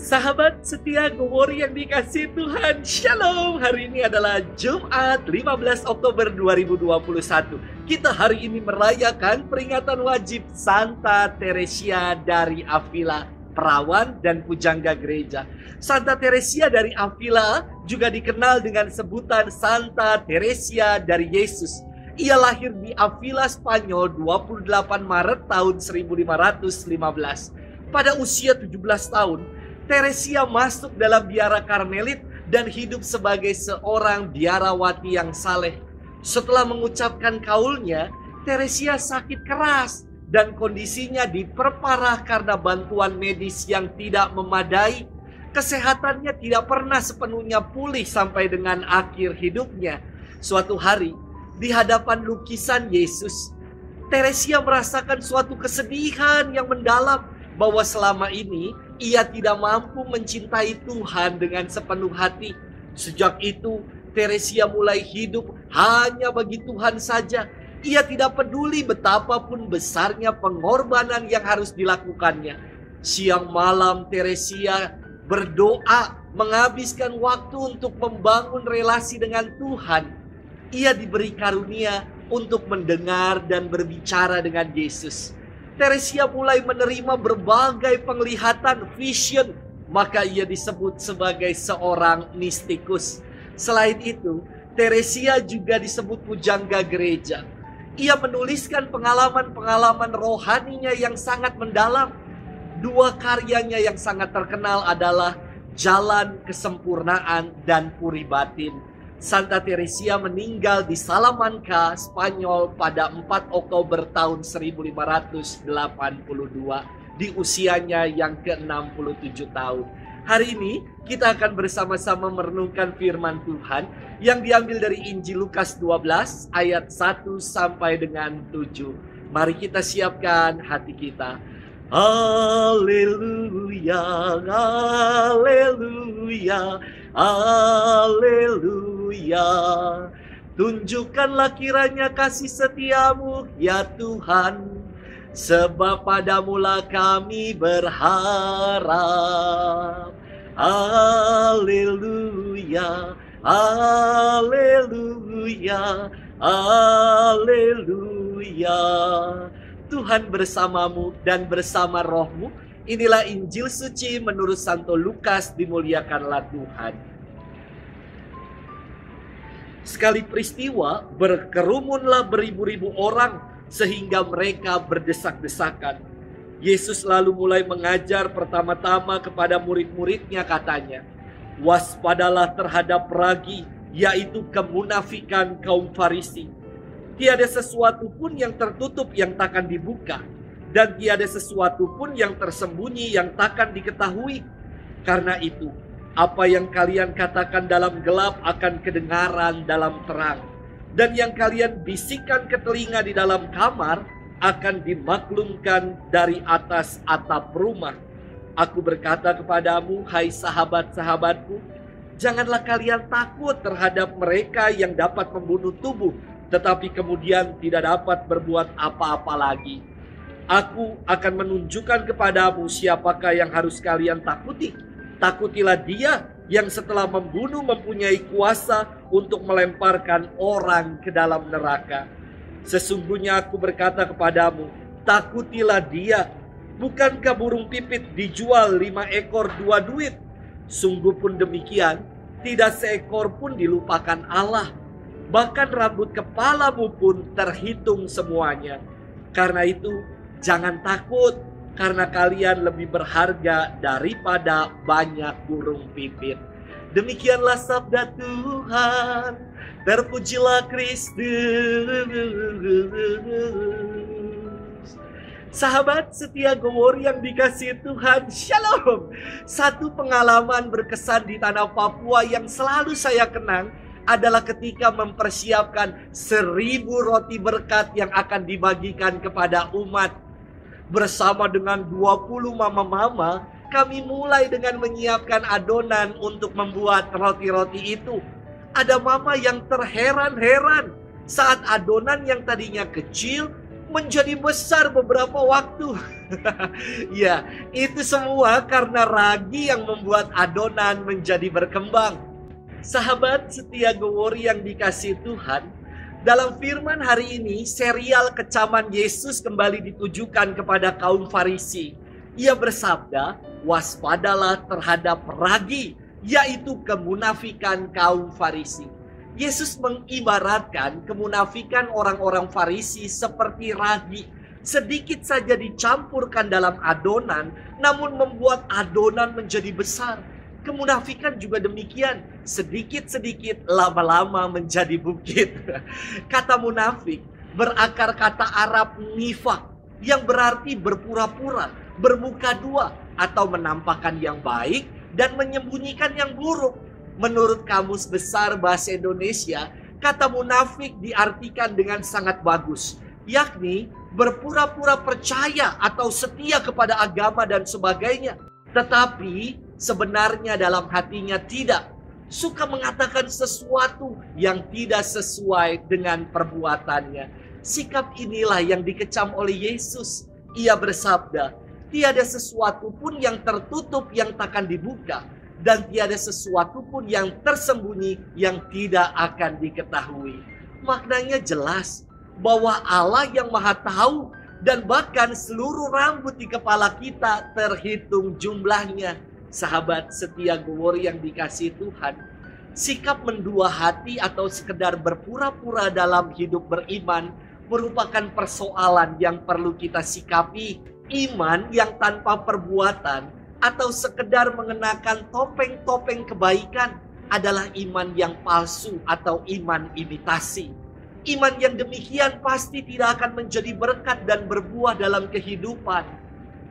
Sahabat setia Gowori yang dikasih Tuhan, Shalom. Hari ini adalah Jumat 15 Oktober 2021. Kita hari ini merayakan peringatan wajib Santa Teresia dari Avila, perawan dan pujangga gereja. Santa Teresia dari Avila juga dikenal dengan sebutan Santa Teresia dari Yesus. Ia lahir di Avila, Spanyol 28 Maret tahun 1515. Pada usia 17 tahun, Teresia masuk dalam biara Karmelit dan hidup sebagai seorang biarawati yang saleh. Setelah mengucapkan kaulnya, Teresia sakit keras dan kondisinya diperparah karena bantuan medis yang tidak memadai. Kesehatannya tidak pernah sepenuhnya pulih sampai dengan akhir hidupnya. Suatu hari, di hadapan lukisan Yesus, Teresia merasakan suatu kesedihan yang mendalam bahwa selama ini ia tidak mampu mencintai Tuhan dengan sepenuh hati. Sejak itu, Teresia mulai hidup hanya bagi Tuhan saja. Ia tidak peduli betapapun besarnya pengorbanan yang harus dilakukannya. Siang malam Teresia berdoa, menghabiskan waktu untuk membangun relasi dengan Tuhan. Ia diberi karunia untuk mendengar dan berbicara dengan Yesus. Teresia mulai menerima berbagai penglihatan, vision, maka ia disebut sebagai seorang mistikus. Selain itu, Teresia juga disebut pujangga gereja. Ia menuliskan pengalaman-pengalaman rohaninya yang sangat mendalam. Dua karyanya yang sangat terkenal adalah Jalan Kesempurnaan dan Puri Batin. Santa Teresia meninggal di Salamanca, Spanyol pada 4 Oktober tahun 1582 di usianya yang ke-67 tahun. Hari ini kita akan bersama-sama merenungkan firman Tuhan yang diambil dari Injil Lukas 12 ayat 1 sampai dengan 7. Mari kita siapkan hati kita. Haleluya, haleluya, haleluya. Tunjukkanlah kiranya kasih setiamu ya Tuhan, sebab padamulah kami berharap. Haleluya, haleluya, haleluya. Tuhan bersamamu dan bersama rohmu. Inilah Injil suci menurut Santo Lukas, dimuliakanlah Tuhan. Sekali peristiwa, berkerumunlah beribu-ribu orang sehingga mereka berdesak-desakan. Yesus lalu mulai mengajar pertama-tama kepada murid-muridnya, katanya, waspadalah terhadap ragi, yaitu kemunafikan kaum Farisi. Tiada sesuatu pun yang tertutup yang takkan dibuka, dan tiada sesuatu pun yang tersembunyi yang takkan diketahui. Karena itu, apa yang kalian katakan dalam gelap akan kedengaran dalam terang, dan yang kalian bisikkan ke telinga di dalam kamar akan dimaklumkan dari atas atap rumah. Aku berkata kepadamu, hai sahabat-sahabatku, janganlah kalian takut terhadap mereka yang dapat membunuh tubuh, tetapi kemudian tidak dapat berbuat apa-apa lagi. Aku akan menunjukkan kepadamu siapakah yang harus kalian takuti. Takutilah dia yang setelah membunuh mempunyai kuasa untuk melemparkan orang ke dalam neraka. Sesungguhnya aku berkata kepadamu, takutilah dia. Bukankah burung pipit dijual 5 ekor 2 duit? Sungguh pun demikian, tidak seekor pun dilupakan Allah. Bahkan rambut kepalamu pun terhitung semuanya. Karena itu, jangan takut, karena kalian lebih berharga daripada banyak burung pipit. Demikianlah sabda Tuhan. Terpujilah Kristus. Sahabat setia Gowori yang dikasihi Tuhan, Shalom. Satu pengalaman berkesan di tanah Papua yang selalu saya kenang adalah ketika mempersiapkan 1000 roti berkat yang akan dibagikan kepada umat. Bersama dengan 20 mama-mama, kami mulai dengan menyiapkan adonan untuk membuat roti-roti itu. Ada mama yang terheran-heran saat adonan yang tadinya kecil menjadi besar beberapa waktu. Ya, itu semua karena ragi yang membuat adonan menjadi berkembang. Sahabat setia Gewori yang dikasihi Tuhan, dalam firman hari ini, serial kecaman Yesus kembali ditujukan kepada kaum Farisi. Ia bersabda, waspadalah terhadap ragi, yaitu kemunafikan kaum Farisi. Yesus mengibaratkan kemunafikan orang-orang Farisi seperti ragi. Sedikit saja dicampurkan dalam adonan, namun membuat adonan menjadi besar. Kemunafikan juga demikian, sedikit-sedikit lama-lama menjadi bukit. Kata munafik berakar kata Arab nifak, yang berarti berpura-pura, bermuka dua, atau menampakkan yang baik dan menyembunyikan yang buruk. Menurut Kamus Besar Bahasa Indonesia, kata munafik diartikan dengan sangat bagus, yakni berpura-pura percaya atau setia kepada agama dan sebagainya. Tetapi sebenarnya dalam hatinya tidak, suka mengatakan sesuatu yang tidak sesuai dengan perbuatannya. Sikap inilah yang dikecam oleh Yesus. Ia bersabda, tiada sesuatu pun yang tertutup yang takkan dibuka, dan tiada sesuatu pun yang tersembunyi yang tidak akan diketahui. Maknanya jelas bahwa Allah yang Maha Tahu, dan bahkan seluruh rambut di kepala kita terhitung jumlahnya. Sahabat setia Gewori yang dikasihi Tuhan, sikap mendua hati atau sekedar berpura-pura dalam hidup beriman merupakan persoalan yang perlu kita sikapi. Iman yang tanpa perbuatan atau sekedar mengenakan topeng-topeng kebaikan adalah iman yang palsu atau iman imitasi. Iman yang demikian pasti tidak akan menjadi berkat dan berbuah dalam kehidupan.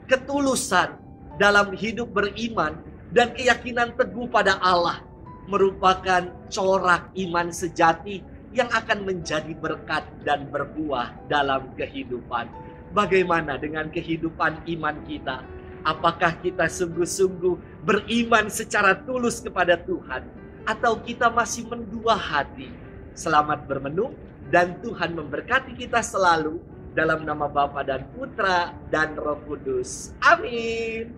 Ketulusan dalam hidup beriman dan keyakinan teguh pada Allah merupakan corak iman sejati yang akan menjadi berkat dan berbuah dalam kehidupan. Bagaimana dengan kehidupan iman kita? Apakah kita sungguh-sungguh beriman secara tulus kepada Tuhan, atau kita masih mendua hati? Selamat bermenung, dan Tuhan memberkati kita selalu dalam nama Bapa dan Putra dan Roh Kudus. Amin.